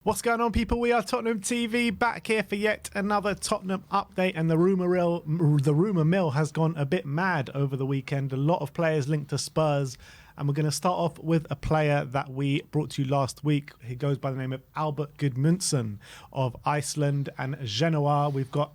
What's going on, people? We are Tottenham TV, back here for yet another Tottenham update, and the rumour mill has gone a bit mad over the weekend. A lot of players linked to Spurs, and we're going to start off with a player that we brought to you last week. He goes by the name of Albert Gudmundsson of Iceland and Genoa. We've got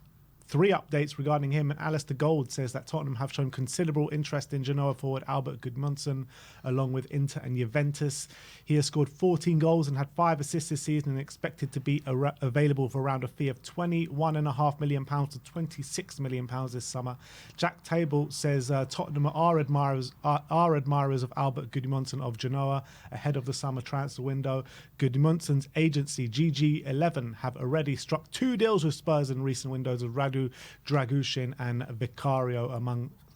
3 updates regarding him, and Alistair Gold says that Tottenham have shown considerable interest in Genoa forward Albert Gudmundsson, along with Inter and Juventus. He has scored 14 goals and had 5 assists this season, and expected to be available for around a fee of £21.5 million to £26 million this summer. Jack Table says Tottenham are admirers of Albert Gudmundsson of Genoa ahead of the summer transfer window. Gudmundsson's agency GG11 have already struck 2 deals with Spurs in recent windows of Radu Dragushin and Vicario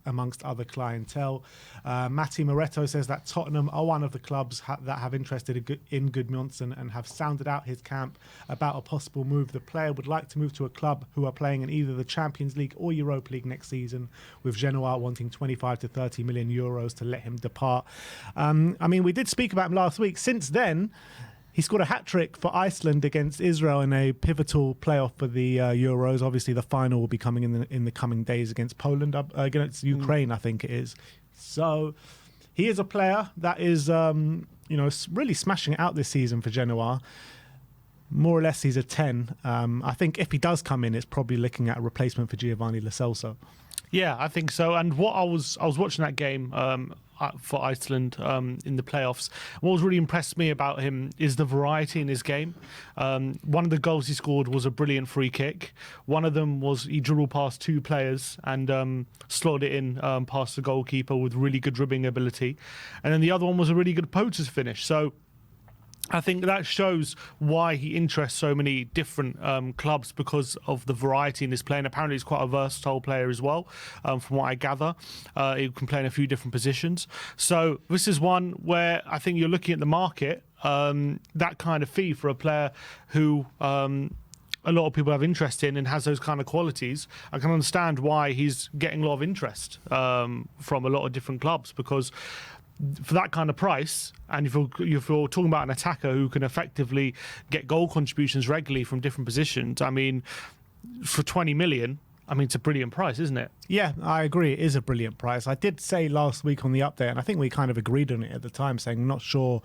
amongst other clientele. Matti Moretto says that Tottenham are one of the clubs that have interested in Gudmundsson and have sounded out his camp about a possible move. The player would like to move to a club who are playing in either the Champions League or Europa League next season, with Genoa wanting 25 to 30 million euros to let him depart. I mean, we did speak about him last week. Since then, he scored a hat-trick for Iceland against Israel in a pivotal playoff for the Euros. Obviously, the final will be coming in the coming days against Poland, against Ukraine, I think it is. So he is a player that is, really smashing it out this season for Genoa. More or less, he's a 10. I think if he does come in, it's probably looking at a replacement for Giovanni Lo Celso. Yeah, I think so. And what I was watching that game for Iceland in the playoffs. What was really impressed me about him is the variety in his game. One of the goals he scored was a brilliant free kick. One of them was he dribbled past 2 players and slotted it in past the goalkeeper with really good dribbling ability. And then the other one was a really good poacher's finish. So I think that shows why he interests so many different clubs, because of the variety in his play. And apparently he's quite a versatile player as well, from what I gather. He can play in a few different positions. So this is one where I think you're looking at the market, that kind of fee for a player who a lot of people have interest in and has those kind of qualities. I can understand why he's getting a lot of interest from a lot of different clubs, because for that kind of price, and if you're talking about an attacker who can effectively get goal contributions regularly from different positions, I mean, for 20 million, I mean, it's a brilliant price, isn't it? Yeah, I agree. It is a brilliant price. I did say last week on the update, and I think we kind of agreed on it at the time, saying not sure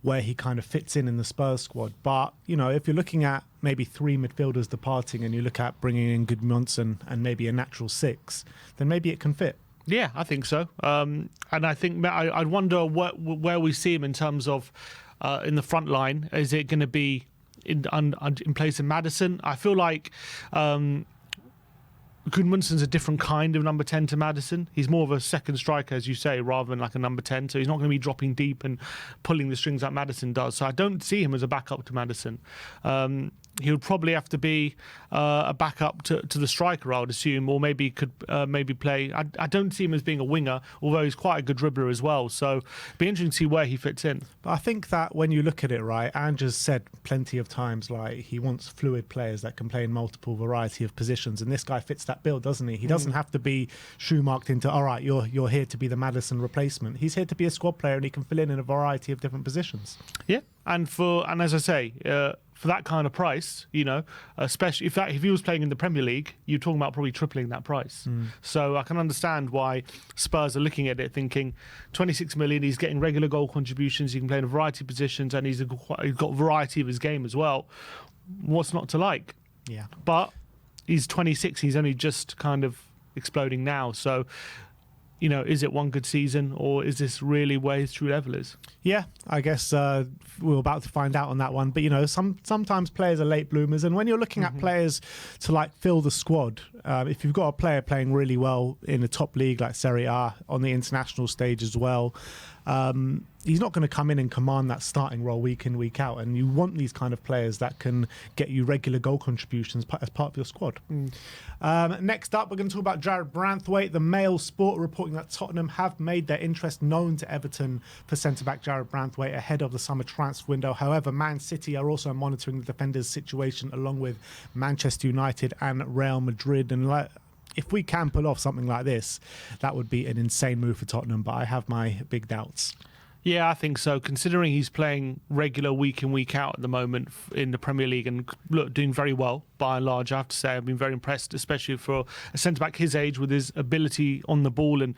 where he kind of fits in the Spurs squad. But, if you're looking at maybe 3 midfielders departing and you look at bringing in Gudmundsson and maybe a natural 6, then maybe it can fit. Yeah, I think so. And I think I wonder where we see him in terms of in the front line. Is it going to be in place of Maddison? I feel like Gudmundsson's a different kind of number 10 to Maddison. He's more of a second striker, as you say, rather than like a number 10. So he's not going to be dropping deep and pulling the strings like Maddison does. So I don't see him as a backup to Maddison. He would probably have to be a backup to the striker, I would assume, or maybe could maybe play. I don't see him as being a winger, although he's quite a good dribbler as well. So it'd be interesting to see where he fits in. But I think that when you look at it, right, Andrew's said plenty of times, like, he wants fluid players that can play in multiple variety of positions, and this guy fits that bill, doesn't he? He doesn't have to be shoe-marked into, all right, you're here to be the Maddison replacement. He's here to be a squad player, and he can fill in a variety of different positions. Yeah, and as I say, for that kind of price, especially if he was playing in the Premier League, you're talking about probably tripling that price. So I can understand why Spurs are looking at it thinking 26 million, he's getting regular goal contributions, he can play in a variety of positions, and he's got variety of his game as well. What's not to like? Yeah. But he's 26, he's only just kind of exploding now. So, is it one good season, or is this really where his true level is? Yeah, I guess we're about to find out on that one. But, sometimes players are late bloomers. And when you're looking at players to, fill the squad, if you've got a player playing really well in a top league like Serie A, on the international stage as well, he's not going to come in and command that starting role week in, week out. And you want these kind of players that can get you regular goal contributions as part of your squad. Next up, we're going to talk about Jarrad Branway. The Mail Sport reporting that Tottenham have made their interest known to Everton for centre-back Jarrad Branway ahead of the summer transfer window. However, Man City are also monitoring the defender's situation along with Manchester United and Real Madrid. And if we can pull off something like this, that would be an insane move for Tottenham, but I have my big doubts. Yeah, I think so. Considering he's playing regular week in, week out at the moment in the Premier League and look, doing very well by and large, I have to say I've been very impressed, especially for a centre-back his age with his ability on the ball and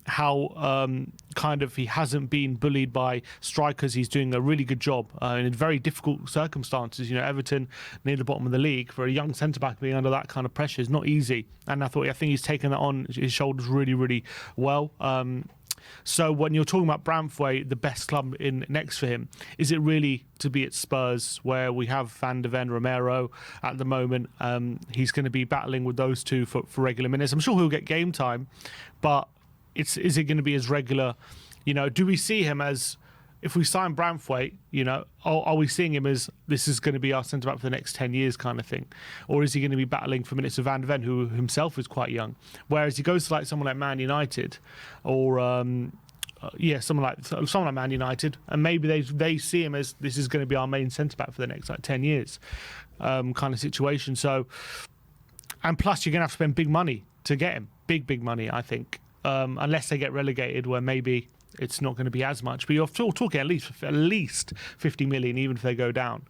how kind of he hasn't been bullied by strikers. He's doing a really good job in very difficult circumstances. You know, Everton near the bottom of the league, for a young centre-back being under that kind of pressure is not easy. And I think he's taken that on his shoulders really, really well. So when you're talking about Branway, the best club in next for him, is it really to be at Spurs, where we have Van de Ven, Romero at the moment? He's going to be battling with those two for regular minutes. I'm sure he'll get game time, but is it going to be as regular? You know, do we see him as, if we sign Branway, you know, are we seeing him as this is going to be our centre-back for the next 10 years kind of thing? Or is he going to be battling for minutes with Van de Ven, who himself is quite young? Whereas he goes to like someone like Man United or, someone like Man United, and maybe they see him as this is going to be our main centre-back for the next like 10 years kind of situation. So, and plus you're going to have to spend big money to get him. Big money, I think. Unless they get relegated, where maybe it's not going to be as much, but you're talking at least 50 million, even if they go down.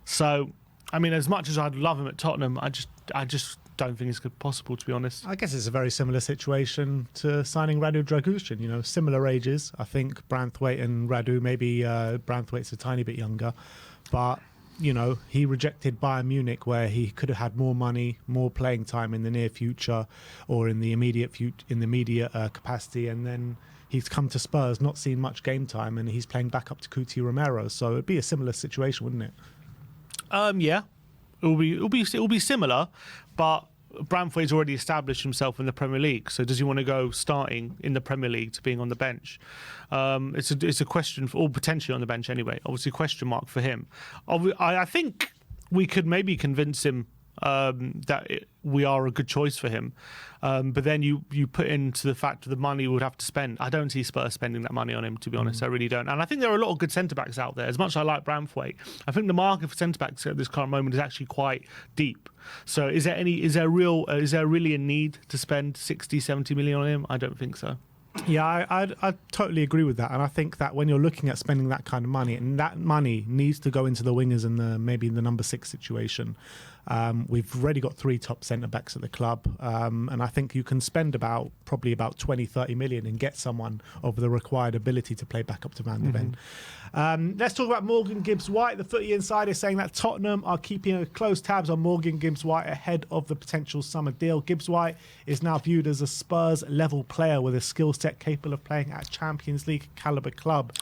So, I mean, as much as I'd love him at Tottenham, I just don't think it's possible, to be honest. I guess it's a very similar situation to signing Rodrigo. You know, similar ages. I think Branway and Radu, maybe Branthwaite's a tiny bit younger, but you know, he rejected Bayern Munich, where he could have had more money, more playing time in the near future, or in the immediate capacity, and then he's come to Spurs, not seen much game time, and he's playing back up to Cuti Romero. So it'd be a similar situation, wouldn't it? Yeah, it'll be similar, but Branway's already established himself in the Premier League. So does he want to go starting in the Premier League to being on the bench? It's a question, or potentially on the bench anyway. Obviously, a question mark for him. I think we could maybe convince him that we are a good choice for him. But then you put into the fact of the money we would have to spend. I don't see Spurs spending that money on him, to be honest. I really don't. And I think there are a lot of good centre-backs out there. As much as I like Branway, I think the market for centre-backs at this current moment is actually quite deep. So is there really a need to spend 60, 70 million on him? I don't think so. Yeah, I totally agree with that, and I think that when you're looking at spending that kind of money, and that money needs to go into the wingers and maybe the number 6 situation. We've already got 3 top centre backs at the club, and I think you can spend probably about 20, 30 million and get someone of the required ability to play back up to Van de Ven. Let's talk about Morgan Gibbs-White. The Footy Insider is saying that Tottenham are keeping close tabs on Morgan Gibbs-White ahead of the potential summer deal. Gibbs-White is now viewed as a Spurs level player with a skill set capable of playing at a Champions League caliber club.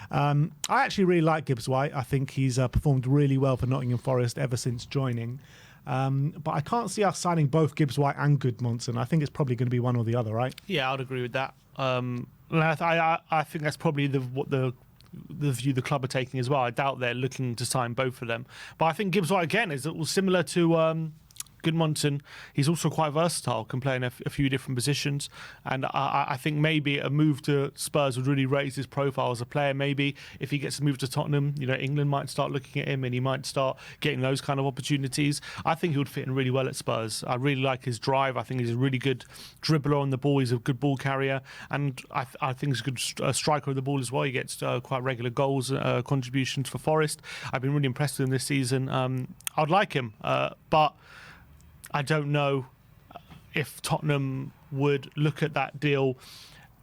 I actually really like Gibbs-White. I think he's performed really well for Nottingham Forest ever since joining. But I can't see us signing both Gibbs-White and Gudmundsson. I think it's probably going to be one or the other, right? Yeah, I'd agree with that. I think that's probably the view the club are taking as well. I doubt they're looking to sign both of them. But I think Gibbs-White, again, is similar to Gudmundsson. He's also quite versatile, can play in a few different positions. And I think maybe a move to Spurs would really raise his profile as a player. Maybe if he gets a move to Tottenham, you know, England might start looking at him and he might start getting those kind of opportunities. I think he would fit in really well at Spurs. I really like his drive. I think he's a really good dribbler on the ball. He's a good ball carrier. And I think he's a good striker of the ball as well. He gets quite regular goals, contributions for Forest. I've been really impressed with him this season. I'd like him, but I don't know if Tottenham would look at that deal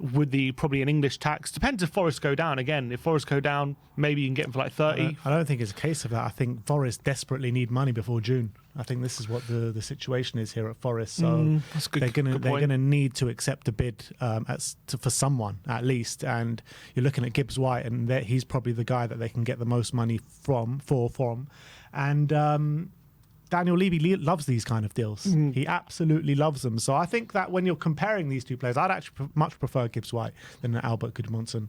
with probably an English tax. Depends if Forest go down. Again, if Forest go down, maybe you can get him for like 30. I don't think it's a case of that. I think Forest desperately need money before June. I think this is what the situation is here at Forest. So they're going to need to accept a bid for someone at least. And you're looking at Gibbs-White, and he's probably the guy that they can get the most money from. And Daniel Levy loves these kind of deals. He absolutely loves them. So I think that when you're comparing these two players, I'd actually much prefer Gibbs-White than Albert Gudmundsson.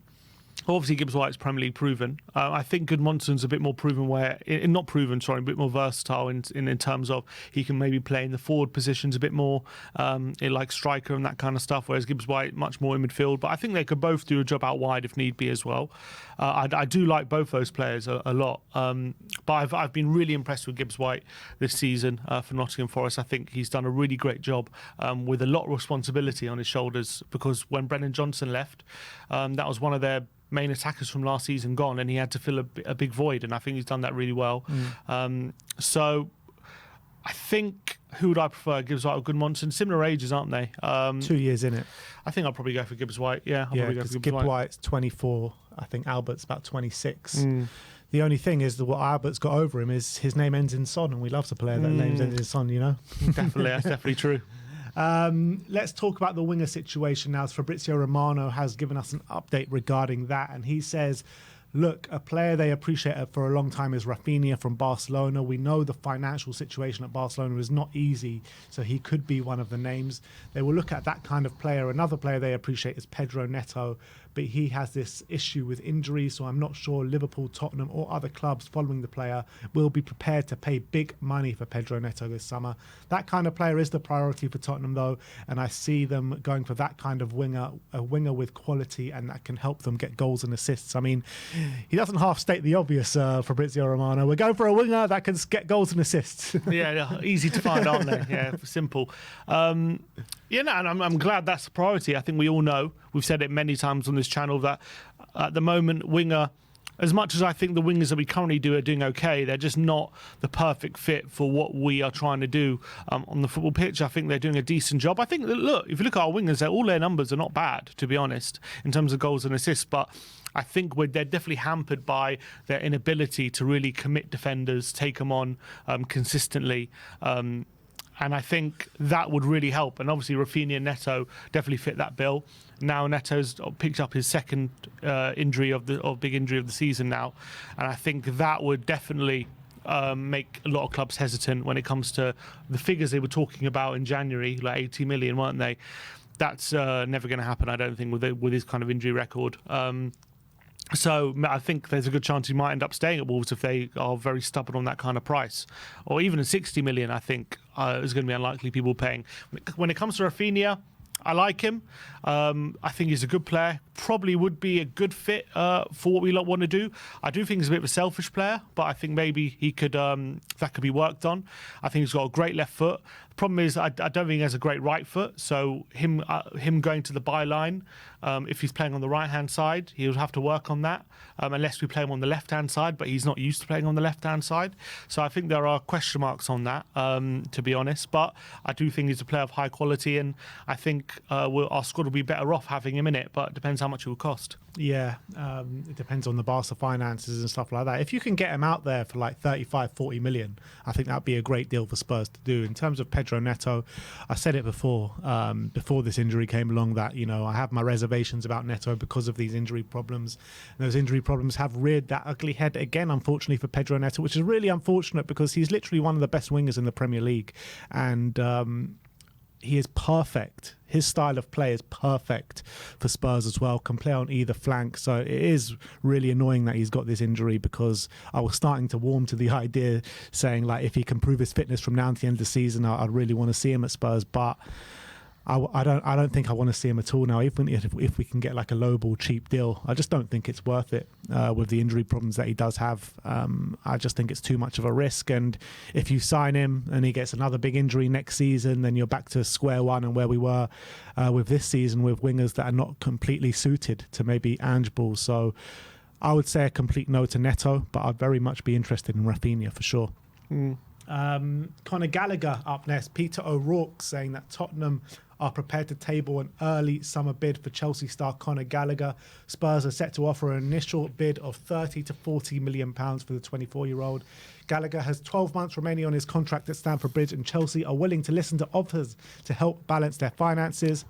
Obviously, Gibbs-White's Premier League proven. I think Gudmundsson's a bit more proven a bit more versatile in terms of he can maybe play in the forward positions a bit more, like striker and that kind of stuff, whereas Gibbs-White much more in midfield. But I think they could both do a job out wide if need be as well. I do like both those players a lot. But I've been really impressed with Gibbs-White this season for Nottingham Forest. I think he's done a really great job with a lot of responsibility on his shoulders, because when Brennan Johnson left, that was one of their main attackers from last season gone, and he had to fill a big void, and I think he's done that really well. So I think, who would I prefer, Gibbs-White or Gudmundsson? Similar ages, aren't they? 2 years in it. I think I'll probably go for Gibbs-White. Yeah, I'll Yeah, probably go for because Gibbs-White. Gibbs-White's 24. I think Albert's about 26. The only thing is that what Albert's got over him is his name ends in Son, and we love the player that names ends in Son, you know? Definitely, that's definitely true. Let's talk about the winger situation now. Fabrizio Romano has given us an update regarding that, and he says, look, a player they appreciate for a long time is Rafinha from Barcelona. We know the financial situation at Barcelona is not easy, so he could be one of the names. They will look at that kind of player. Another player they appreciate is Pedro Neto, but he has this issue with injury, so I'm not sure Liverpool, Tottenham or other clubs following the player will be prepared to pay big money for Pedro Neto this summer. That kind of player is the priority for Tottenham though, and I see them going for that kind of winger, a winger with quality and that can help them get goals and assists. I mean, he doesn't half state the obvious, Fabrizio Romano. We're going for a winger that can get goals and assists. Yeah, easy to find, aren't they? Yeah, simple. Yeah, no, and I'm glad that's the priority. I think we all know, we've said it many times on this channel, that at the moment, winger, as much as I think the wingers that we currently do are doing okay, they're just not the perfect fit for what we are trying to do on the football pitch. I think they're doing a decent job. I think, look, if you look at our wingers, all their numbers are not bad, to be honest, in terms of goals and assists, but I think they're definitely hampered by their inability to really commit defenders, take them on consistently. And I think that would really help. And obviously, Rafinha and Neto definitely fit that bill. Now Neto's picked up his second big injury of the season now, and I think that would definitely make a lot of clubs hesitant when it comes to the figures they were talking about in January, like 80 million, weren't they? That's never going to happen, I don't think, with his kind of injury record. So I think there's a good chance he might end up staying at Wolves if they are very stubborn on that kind of price. Or even at 60 million, I think, is going to be unlikely people paying. When it comes to Rafinha, I like him. I think he's a good player. Probably would be a good fit for what we want to do. I do think he's a bit of a selfish player, but I think maybe he could that could be worked on. I think he's got a great left foot. The problem is I don't think he has a great right foot. So him going to the byline, if he's playing on the right-hand side, he would have to work on that, unless we play him on the left-hand side, but he's not used to playing on the left-hand side. So I think there are question marks on that, to be honest. But I do think he's a player of high quality, and I think our squad will be better off having him in it, but it depends how much it will cost. Yeah, it depends on the Barca finances and stuff like that. If you can get him out there for like 35, 40 million, I think that'd be a great deal for Spurs to do. In terms of Pedro Neto, I said it before this injury came along, that, you know, I have my reservations about Neto because of these injury problems. And those injury problems have reared that ugly head again, unfortunately, for Pedro Neto, which is really unfortunate because he's literally one of the best wingers in the Premier League. And he is perfect. His style of play is perfect for Spurs as well. Can play on either flank. So it is really annoying that he's got this injury, because I was starting to warm to the idea, saying like if he can prove his fitness from now to the end of the season, I'd really want to see him at Spurs. But I don't think I want to see him at all now, even if we can get like a low ball cheap deal. I just don't think it's worth it with the injury problems that he does have. I just think it's too much of a risk, and if you sign him and he gets another big injury next season, then you're back to square one and where we were with this season, with wingers that are not completely suited to maybe Ange ball. So I would say a complete no to Neto, but I'd very much be interested in Rafinha for sure. Conor Gallagher up next. Peter O'Rourke saying that Tottenham are prepared to table an early summer bid for Chelsea star Conor Gallagher. Spurs are set to offer an initial bid of 30 to 40 million pounds for the 24-year-old. Gallagher has 12 months remaining on his contract at Stamford Bridge, and Chelsea are willing to listen to offers to help balance their finances.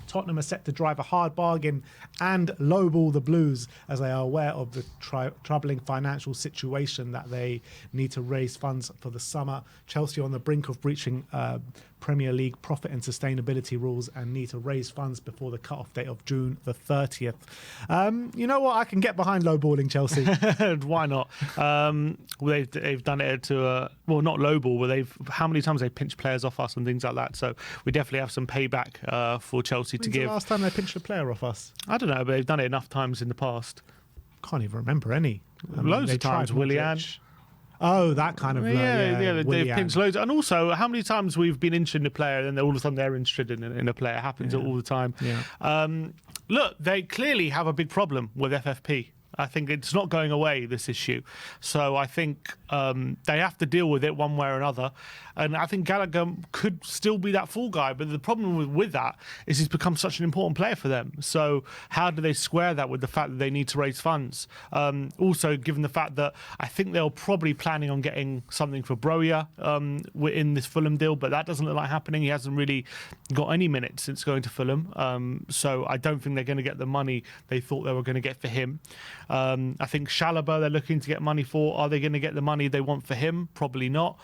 Tottenham are set to drive a hard bargain and lowball the Blues, as they are aware of the troubling financial situation that they need to raise funds for the summer. Chelsea are on the brink of breaching Premier League profit and sustainability rules and need to raise funds before the cut-off date of June the 30th. You know what? I can get behind lowballing Chelsea. Why not? They've done it to well, not lowball, but how many times they pinched players off us and things like that. So we definitely have some payback for Chelsea to give. When's the last time they pinched a player off us? I don't know, but they've done it enough times in the past. Can't even remember any. Loads of times, Willian. Oh, that kind of they've Willian. pinched loads. And also, how many times we've been interested in a player and then all of a sudden they're interested in a player? It happens all the time. Yeah. Look, they clearly have a big problem with FFP. I think it's not going away, this issue. So I think they have to deal with it one way or another. And I think Gallagher could still be that fall guy. But the problem with that is he's become such an important player for them. So how do they square that with the fact that they need to raise funds? Also, given the fact that I think they're probably planning on getting something for Broja in this Fulham deal, but that doesn't look like happening. He hasn't really got any minutes since going to Fulham. So I don't think they're going to get the money they thought they were going to get for him. I think Chalobah they're looking to get money for. Are they going to get the money they want for him? Probably not.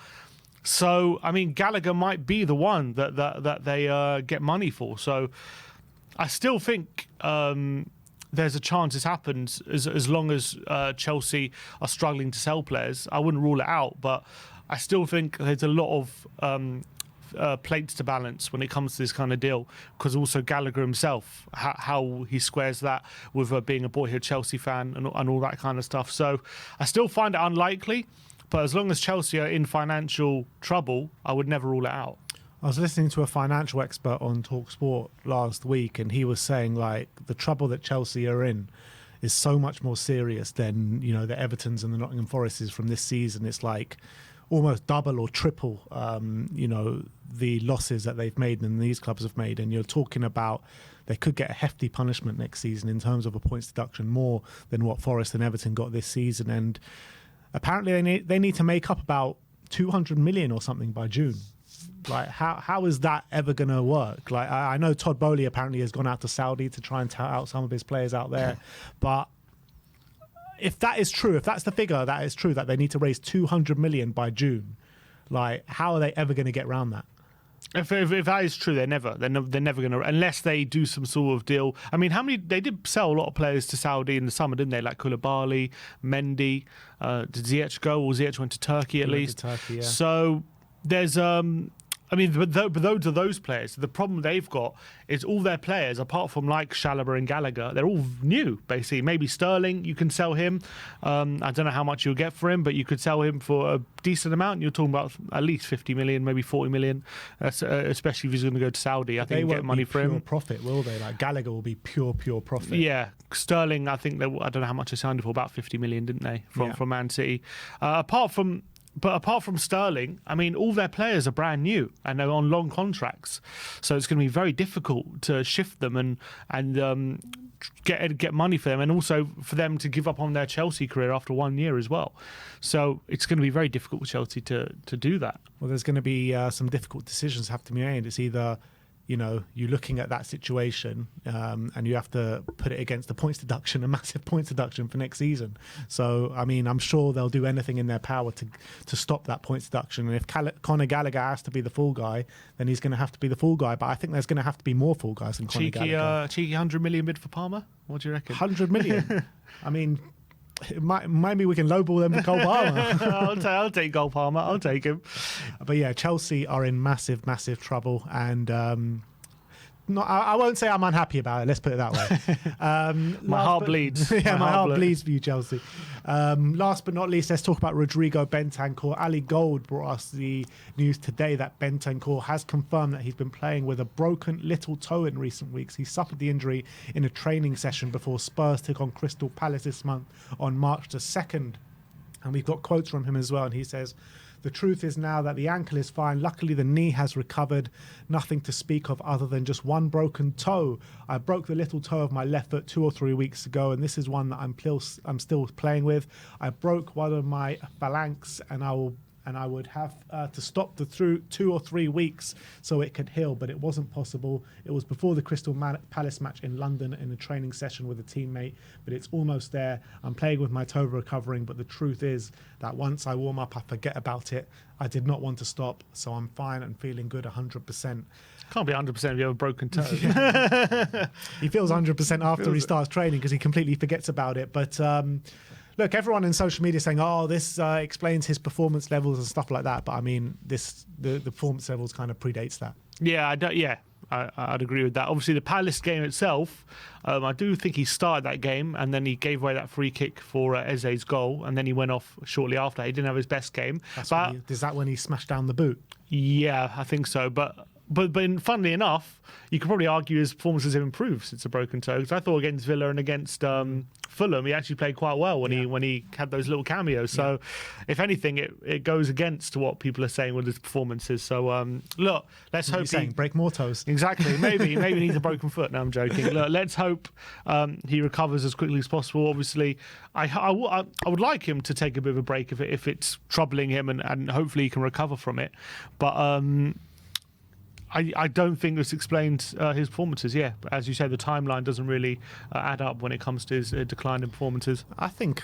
So, I mean, Gallagher might be the one that they get money for. So I still think there's a chance this happens as long as Chelsea are struggling to sell players. I wouldn't rule it out, but I still think there's a lot of plates to balance when it comes to this kind of deal, because also Gallagher himself, how he squares that with being a boyhood Chelsea fan and all that kind of stuff. So I still find it unlikely, but as long as Chelsea are in financial trouble, I would never rule it out. I was listening to a financial expert on TalkSport last week, and he was saying like the trouble that Chelsea are in is so much more serious than, you know, the Evertons and the Nottingham Forests from this season. It's like almost double or triple, you know, the losses that they've made and these clubs have made. And you're talking about they could get a hefty punishment next season in terms of a points deduction, more than what Forest and Everton got this season. And apparently they need to make up about 200 million or something by June. Like, how is that ever going to work? Like, I know Todd Bowley apparently has gone out to Saudi to try and tout out some of his players out there, but if that is true, if that's the figure that is true, that they need to raise 200 million by June, like, how are they ever going to get around that? If that is true, they're never going to, unless they do some sort of deal. I mean, they did sell a lot of players to Saudi in the summer, didn't they? Like Koulibaly, Mendy. Did Ziyech go? Or Ziyech went to Turkey at least? Turkey, yeah. So there's I mean, but those are those players. The problem they've got is all their players, apart from like Chalobah and Gallagher, they're all new, basically. Maybe Sterling, you can sell him. I don't know how much you'll get for him, but you could sell him for a decent amount. You're talking about at least 50 million, maybe 40 million, especially if he's going to go to Saudi. I think you get money for him. Pure profit, will they? Like Gallagher will be pure profit. Yeah. Sterling, I think, I don't know how much they signed him for, about 50 million, didn't they, from Man City? Apart from Sterling, I mean, all their players are brand new and they're on long contracts, so it's going to be very difficult to shift them and get money for them, and also for them to give up on their Chelsea career after 1 year as well. So it's going to be very difficult for Chelsea to do that. Well, there's going to be some difficult decisions have to be made. It's either, you know, you're looking at that situation and you have to put it against the points deduction, a massive points deduction for next season. So, I mean, I'm sure they'll do anything in their power to stop that points deduction. And if Conor Gallagher has to be the fall guy, then he's going to have to be the fall guy. But I think there's going to have to be more fall guys than Conor Gallagher. Cheeky 100 million bid for Palmer? What do you reckon? 100 million? I mean, maybe we can lowball them to Cole Palmer. I'll take Cole Palmer. I'll take him. But yeah, Chelsea are in massive trouble, and I won't say I'm unhappy about it. Let's put it that way. My heart bleeds. Yeah, my heart bleeds for you, Chelsea. Last but not least, let's talk about Rodrigo Bentancur. Ali Gold brought us the news today that Bentancur has confirmed that he's been playing with a broken little toe in recent weeks. He suffered the injury in a training session before Spurs took on Crystal Palace this month on March the 2nd. And we've got quotes from him as well. And he says, "The truth is now that the ankle is fine. Luckily, the knee has recovered. Nothing to speak of other than just one broken toe. I broke the little toe of my left foot 2 or 3 weeks ago, and this is one that I'm still playing with. I broke one of my phalanx, and I would have to stop the 2 or 3 weeks so it could heal, but it wasn't possible. It was before the Crystal Palace match in London in a training session with a teammate, but it's almost there. I'm playing with my toe recovering, but the truth is that once I warm up, I forget about it. I did not want to stop, so I'm fine and feeling good 100%. Can't be 100% if you have a broken toe. He feels 100% after he starts training because he completely forgets about it, but... Look, everyone in social media saying, "Oh, this explains his performance levels and stuff like that." But I mean, the performance levels kind of predates that. Yeah, I'd agree with that. Obviously, the Palace game itself, I do think he started that game and then he gave away that free kick for Eze's goal, and then he went off shortly after. He didn't have his best game. Is that when he smashed down the boot? Yeah, I think so. But funnily enough, you could probably argue his performances have improved since the broken toe. Because I thought against Villa and against Fulham, he actually played quite well when he had those little cameos. So, if anything, it goes against what people are saying with his performances. So, look, let's hope he break more toes. Exactly. Maybe he needs a broken foot. No, I'm joking. Look, let's hope he recovers as quickly as possible. Obviously, I would like him to take a bit of a break if it's troubling him, and hopefully he can recover from it. But I don't think this explained his performances. Yeah, but as you say, the timeline doesn't really add up when it comes to his decline in performances. I think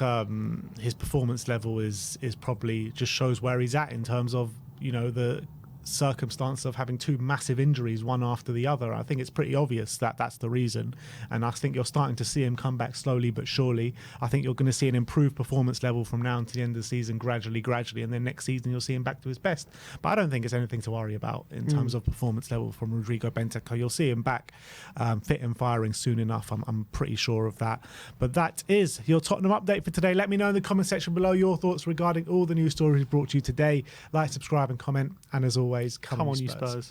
his performance level is probably just shows where he's at in terms of, you know, the circumstance of having two massive injuries one after the other. I think it's pretty obvious that that's the reason, and I think you're starting to see him come back slowly but surely. I think you're going to see an improved performance level from now to the end of the season, gradually, and then next season you'll see him back to his best. But I don't think it's anything to worry about in terms of performance level from Rodrigo Bentancur. You'll see him back fit and firing soon enough. I'm pretty sure of that. But that is your Tottenham update for today. Let me know in the comment section below your thoughts regarding all the news stories brought to you today. Like, subscribe and comment, and as always, come on, you Spurs.